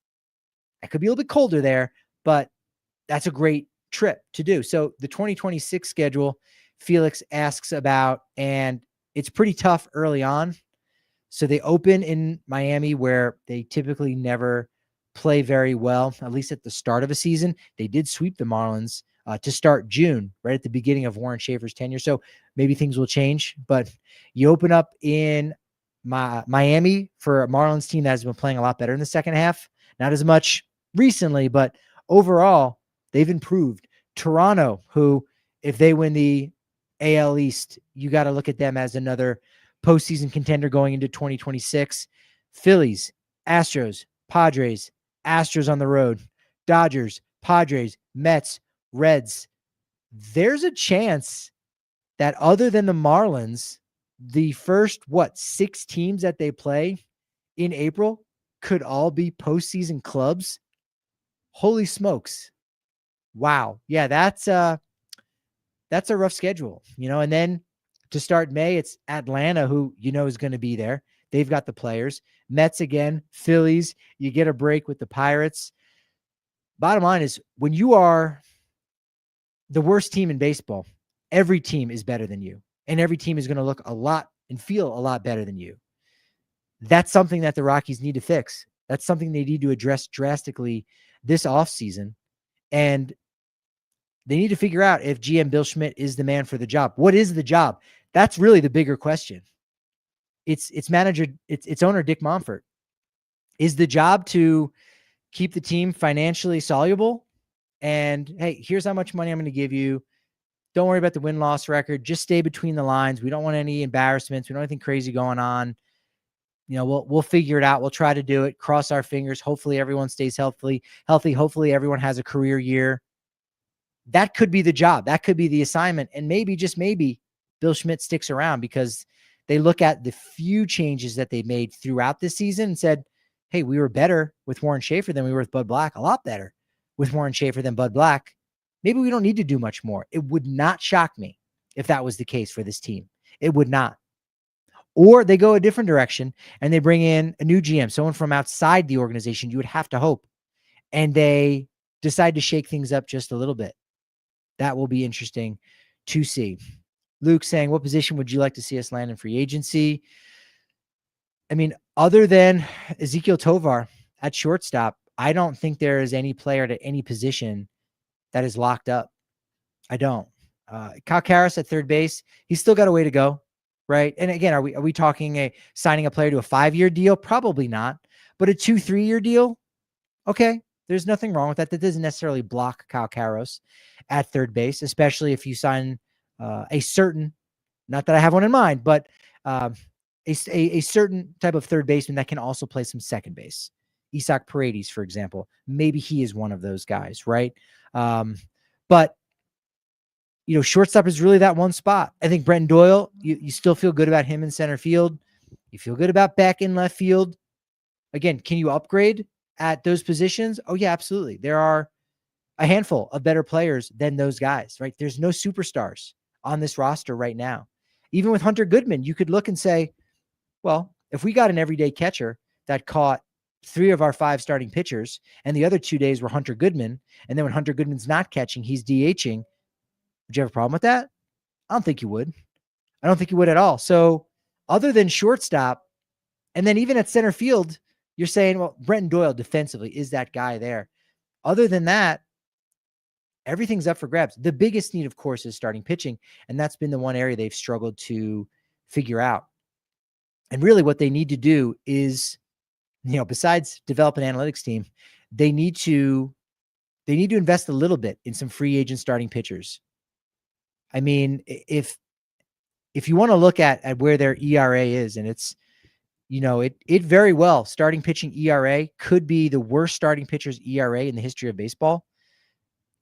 It could be a little bit colder there, but that's a great trip to do. So the 2026 schedule, Felix asks about, and it's pretty tough early on. So they open in Miami, where they typically never play very well, at least at the start of a season. They did sweep the Marlins to start June, right at the beginning of Warren Schaefer's tenure. So maybe things will change, but you open up in Miami for a Marlins team that has been playing a lot better in the second half. Not as much recently, but overall, they've improved. Toronto, who, if they win the AL East, you got to look at them as another postseason contender going into 2026. Phillies, Astros, Padres, Astros on the road, Dodgers, Padres, Mets, Reds. There's a chance that other than the Marlins, the first, 6 teams that they play in April could all be postseason clubs. Holy smokes. Wow. Yeah, that's a rough schedule, and then to start May, it's Atlanta, who is going to be there. They've got the players. Mets again, Phillies. You get a break with the Pirates. Bottom line is, when you are the worst team in baseball, every team is better than you, and every team is going to look a lot and feel a lot better than you. That's something that the Rockies need to fix. That's something they need to address drastically this offseason. And they need to figure out if GM Bill Schmidt is the man for the job. What is the job? That's really the bigger question. It's owner Dick Monfort. Is the job to keep the team financially soluble? And hey, here's how much money I'm going to give you. Don't worry about the win-loss record. Just stay between the lines. We don't want any embarrassments. We don't want anything crazy going on. We'll figure it out. We'll try to do it. Cross our fingers. Hopefully everyone stays healthy. Hopefully everyone has a career year. That could be the job. That could be the assignment. And maybe, just maybe, Bill Schmidt sticks around because they look at the few changes that they made throughout this season and said, hey, we were better with Warren Schaefer than we were with Bud Black. A lot better with Warren Schaefer than Bud Black. Maybe we don't need to do much more. It would not shock me if that was the case for this team. It would not. Or they go a different direction and they bring in a new GM, someone from outside the organization, you would have to hope, and they decide to shake things up just a little bit. That will be interesting to see. Luke saying, what position would you like to see us land in free agency? I mean, other than Ezekiel Tovar at shortstop, I don't think there is any player at any position that is locked up. I don't. Kyle Karras at third base, he's still got a way to go, right? And again, are we talking signing a player to a 5-year deal? Probably not. But a 2-3-year deal? Okay. There's nothing wrong with that. That doesn't necessarily block Kyle Karras at third base, especially if you sign a certain, not that I have one in mind, but a certain type of third baseman that can also play some second base. Isaac Paredes, for example, maybe he is one of those guys, right? But shortstop is really that one spot. I think Brenton Doyle, you still feel good about him in center field. You feel good about Beck in left field. Again, can you upgrade at those positions? Oh yeah, absolutely. There are a handful of better players than those guys, right? There's no superstars on this roster right now. Even with Hunter Goodman, you could look and say, well, if we got an everyday catcher that caught 3 of our 5 starting pitchers, and the other 2 days were Hunter Goodman. And then when Hunter Goodman's not catching, he's DHing. Would you have a problem with that? I don't think you would. I don't think you would at all. So other than shortstop, and then even at center field, you're saying, well, Brenton Doyle defensively is that guy there. Other than that, everything's up for grabs. The biggest need, of course, is starting pitching. And that's been the one area they've struggled to figure out. And really what they need to do is, besides develop an analytics team, they need to invest a little bit in some free agent starting pitchers. I mean, if you want to look at where their ERA is, and it's, it very well, starting pitching ERA could be the worst starting pitcher's ERA in the history of baseball.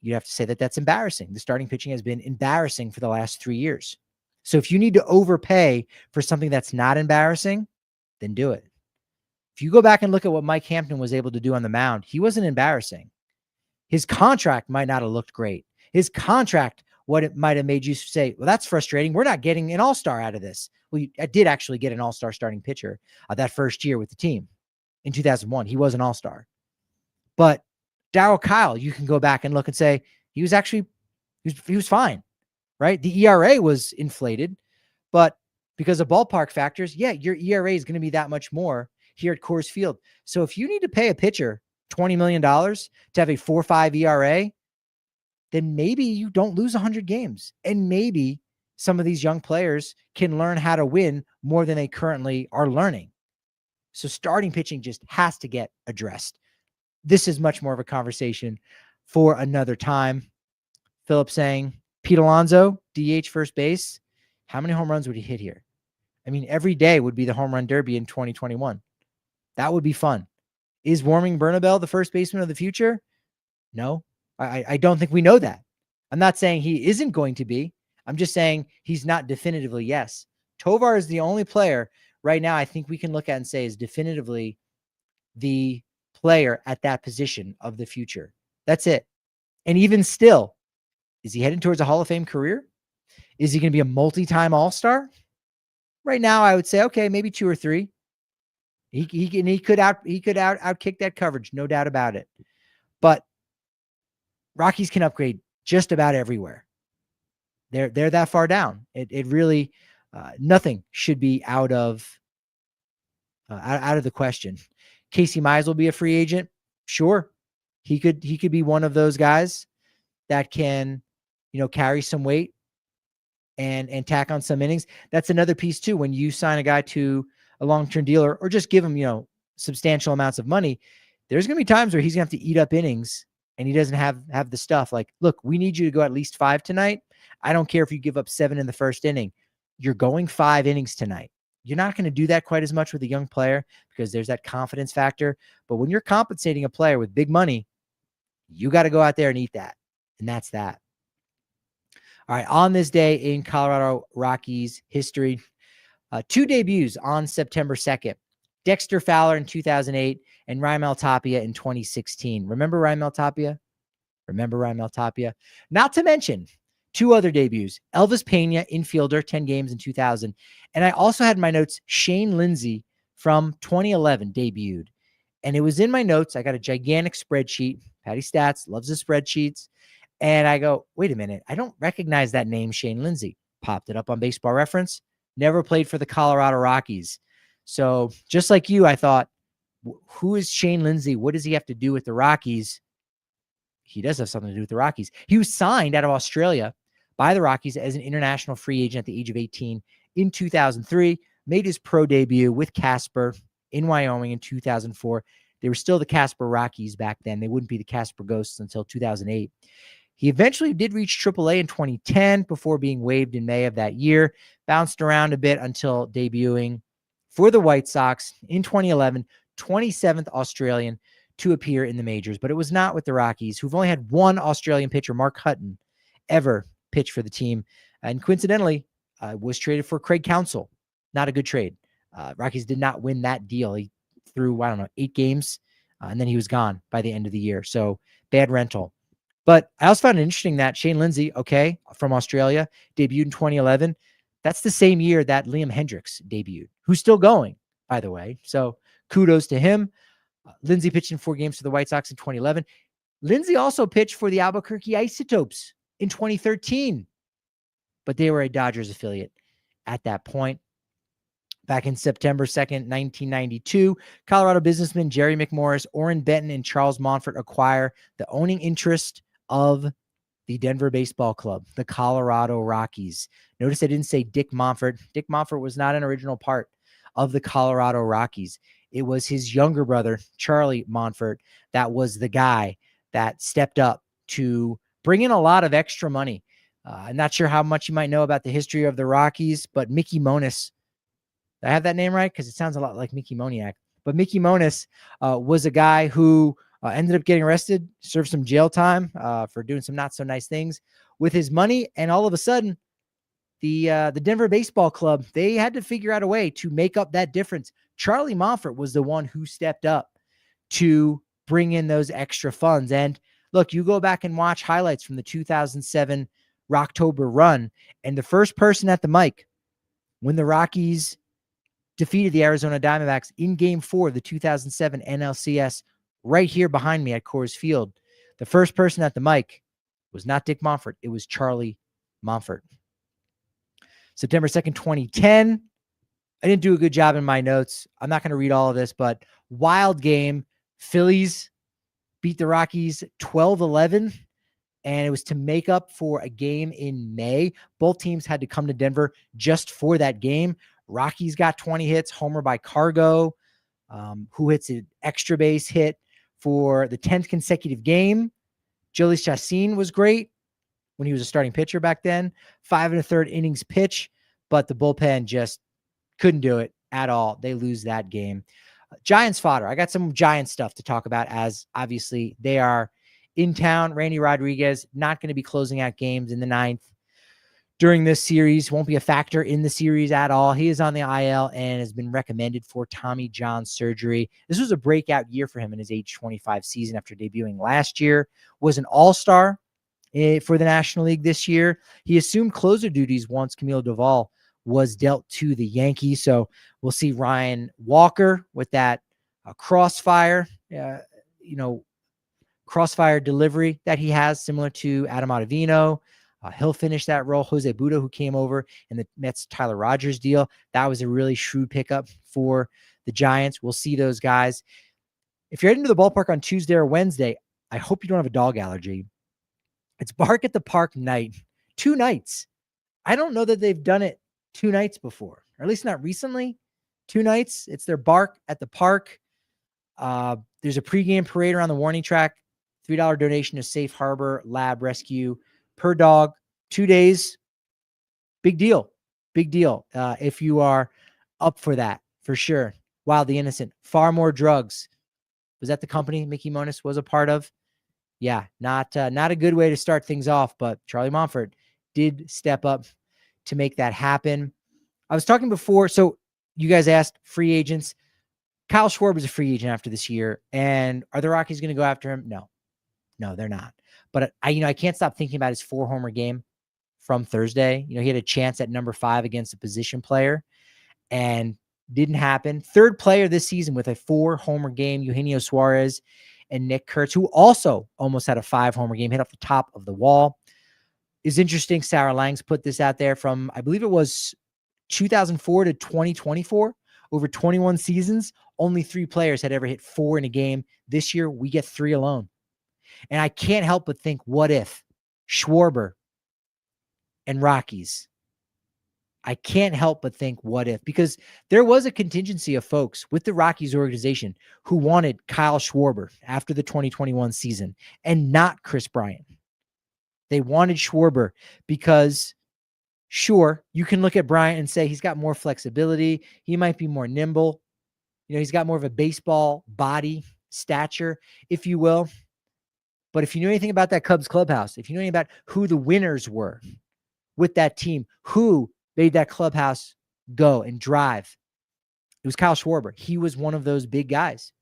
You have to say that that's embarrassing. The starting pitching has been embarrassing for the last 3 years. So if you need to overpay for something that's not embarrassing, then do it. If you go back and look at what Mike Hampton was able to do on the mound, he wasn't embarrassing. His contract might not have looked great. His contract, what it might have made you say, well, that's frustrating. We're not getting an all-star out of this. Well, I did actually get an all-star starting pitcher that first year with the team in 2001. He was an all-star. But Darryl Kyle, you can go back and look and say, he was fine, right? The ERA was inflated, but because of ballpark factors, yeah, your ERA is going to be that much more here at Coors Field. So if you need to pay a pitcher $20 million to have a 4.5 ERA, then maybe you don't lose 100 games. And maybe some of these young players can learn how to win more than they currently are learning. So starting pitching just has to get addressed. This is much more of a conversation for another time. Philip saying, Pete Alonso, DH first base. How many home runs would he hit here? I mean, every day would be the home run derby in 2021. That would be fun. Is Warming Bernabel the first baseman of the future? No, I don't think we know that. I'm not saying he isn't going to be. I'm just saying he's not definitively yes. Tovar is the only player right now I think we can look at and say is definitively the player at that position of the future. That's it. And even still, is he heading towards a Hall of Fame career? Is he going to be a multi-time All-Star? Right now, I would say, okay, maybe 2 or 3. He could outkick that coverage, no doubt about it. But Rockies can upgrade just about everywhere. They're that far down. It really nothing should be out of the question. Casey Mize will be a free agent. Sure, he could be one of those guys that can, carry some weight and tack on some innings. That's another piece too. When you sign a guy to a long-term deal or just give him, substantial amounts of money, there's going to be times where he's going to have to eat up innings and he doesn't have the stuff. Like, look, we need you to go at least 5 tonight. I don't care if you give up 7 in the first inning. You're going 5 innings tonight. You're not going to do that quite as much with a young player because there's that confidence factor. But when you're compensating a player with big money, you got to go out there and eat that. And that's that. All right. On this day in Colorado Rockies history, 2 debuts on September 2nd. Dexter Fowler in 2008 and Raimel Tapia in 2016. Remember Raimel Tapia? Not to mention 2 other debuts. Elvis Pena, infielder, 10 games in 2000. And I also had in my notes Shane Lindsay from 2011 debuted. And it was in my notes. I got a gigantic spreadsheet. Patty Stats loves the spreadsheets. And I go, wait a minute. I don't recognize that name, Shane Lindsay. Popped it up on Baseball Reference. Never played for the Colorado Rockies. So just like you, I thought, who is Shane Lindsay? What does he have to do with the Rockies? He does have something to do with the Rockies. He was signed out of Australia by the Rockies as an international free agent at the age of 18 in 2003, made his pro debut with Casper in Wyoming in 2004. They were still the Casper Rockies back then. They wouldn't be the Casper Ghosts until 2008. He eventually did reach AAA in 2010 before being waived in May of that year, bounced around a bit until debuting for the White Sox in 2011, 27th Australian to appear in the majors, but it was not with the Rockies, who've only had 1 Australian pitcher, Mark Hutton, ever pitch for the team. And coincidentally, was traded for Craig Counsell. Not a good trade. Rockies did not win that deal. He threw, 8 games, and then he was gone by the end of the year. So bad rental. But I also found it interesting that Shane Lindsay, from Australia, debuted in 2011. That's the same year that Liam Hendricks debuted, who's still going, by the way. So kudos to him. Lindsey pitched in 4 games for the White Sox in 2011. Lindsey also pitched for the Albuquerque Isotopes in 2013, but they were a Dodgers affiliate at that point. Back in September 2nd, 1992, Colorado businessmen Jerry McMorris, Orrin Benton, and Charles Monfort acquire the owning interest of the Denver Baseball Club, the Colorado Rockies. Notice I didn't say Dick Monfort. Dick Monfort was not an original part of the Colorado Rockies. It was his younger brother, Charlie Monfort, that was the guy that stepped up to bring in a lot of extra money. I'm not sure how much you might know about the history of the Rockies, but Mickey Moniak, I have that name right? Because it sounds a lot like Mickey Moniak. But Mickey Moniak was a guy who ended up getting arrested, served some jail time for doing some not so nice things with his money. And all of a sudden, the Denver Baseball Club, they had to figure out a way to make up that difference. Charlie Monfort was the one who stepped up to bring in those extra funds. And look, you go back and watch highlights from the 2007 Rocktober run, and the first person at the mic when the Rockies defeated the Arizona Diamondbacks in Game 4 of the 2007 NLCS right here behind me at Coors Field, the first person at the mic was not Dick Monfort. It was Charlie Monfort. September 2nd, 2010. I didn't do a good job in my notes. I'm not going to read all of this, but wild game. Phillies beat the Rockies 12-11, and it was to make up for a game in May. Both teams had to come to Denver just for that game. Rockies got 20 hits, homer by Cargo, who hits an extra base hit for the 10th consecutive game. Jolie Chassin was great when he was a starting pitcher back then. 5 1/3 innings pitch, but the bullpen just couldn't do it at all. They lose that game. Giants fodder. I got some Giants stuff to talk about, as obviously they are in town. Randy Rodriguez not going to be closing out games in the 9th during this series. Won't be a factor in the series at all. He is on the IL and has been recommended for Tommy John surgery. This was a breakout year for him in his age 25 season after debuting last year. Was an all-star for the National League this year. He assumed closer duties once Camilo Doval was dealt to the Yankees. So we'll see Ryan Walker with that crossfire, crossfire delivery that he has, similar to Adam Ottavino. He'll finish that role. Jose Buda, who came over in the Mets Tyler Rogers deal, that was a really shrewd pickup for the Giants. We'll see those guys. If you're heading to the ballpark on Tuesday or Wednesday, I hope you don't have a dog allergy. It's Bark at the Park night. 2 nights. I don't know that they've done it 2 nights before, or at least not recently. 2 nights. It's their Bark at the Park. There's a pregame parade around the warning track. $3 donation to Safe Harbor Lab Rescue per dog. 2 days. Big deal. Big deal. If you are up for that, for sure. Wild the Innocent. Far More Drugs. Was that the company Mickey Moniak was a part of? Yeah, not a good way to start things off, but Charlie Monfort did step up to make that happen. I was talking before, so you guys asked free agents. Kyle Schwarber is a free agent after this year, and are the Rockies going to go after him? No, they're not. But I can't stop thinking about his 4-homer game from Thursday. He had a chance at number 5 against a position player, and didn't happen. 3rd player this season with a 4-homer game, Eugenio Suarez and Nick Kurtz, who also almost had a 5-homer game, hit off the top of the wall. Is interesting. Sarah Langs put this out there from, I believe it was 2004 to 2024. Over 21 seasons, only 3 players had ever hit 4 in a game. This year, we get 3 alone. And I can't help but think, what if Schwarber and Rockies? I can't help but think, what if? Because there was a contingency of folks with the Rockies organization who wanted Kyle Schwarber after the 2021 season and not Chris Bryant. They wanted Schwarber because, sure, you can look at Bryant and say he's got more flexibility. He might be more nimble. He's got more of a baseball body stature, if you will. But if you knew anything about that Cubs clubhouse, if you knew anything about who the winners were with that team, who made that clubhouse go and drive, it was Kyle Schwarber. He was one of those big guys.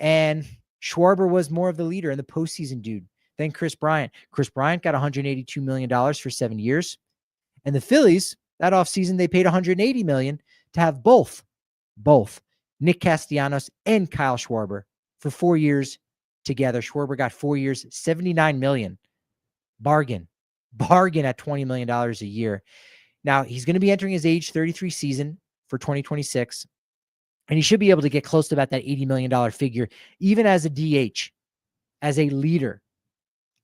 And Schwarber was more of the leader and the postseason dude than Chris Bryant. Chris Bryant got $182 million for 7 years. And the Phillies, that offseason, they paid $180 million to have both Nick Castellanos and Kyle Schwarber for 4 years together. Schwarber got 4 years, $79 million. Bargain at $20 million a year. Now, he's going to be entering his age 33 season for 2026, and he should be able to get close to about that $80 million figure, even as a DH, as a leader,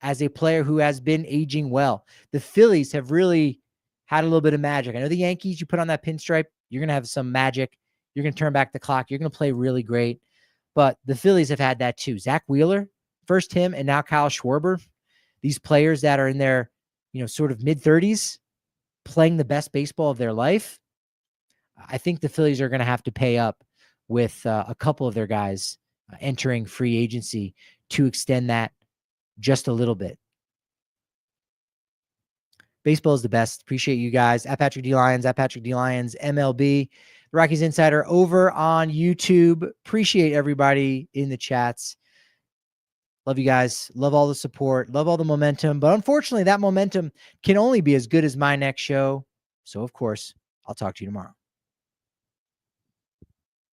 as a player who has been aging well. The Phillies have really had a little bit of magic. I know the Yankees, you put on that pinstripe, you're going to have some magic. You're going to turn back the clock. You're going to play really great. But the Phillies have had that too. Zach Wheeler, first him, and now Kyle Schwarber. These players that are in their, sort of mid-30s, playing the best baseball of their life. I think the Phillies are going to have to pay up with a couple of their guys entering free agency to extend that just a little bit. Baseball is the best. Appreciate you guys. At Patrick D. Lyons, at Patrick D. Lyons, MLB. The Rockies Insider over on YouTube. Appreciate everybody in the chats. Love you guys. Love all the support. Love all the momentum. But unfortunately, that momentum can only be as good as my next show. So, of course, I'll talk to you tomorrow.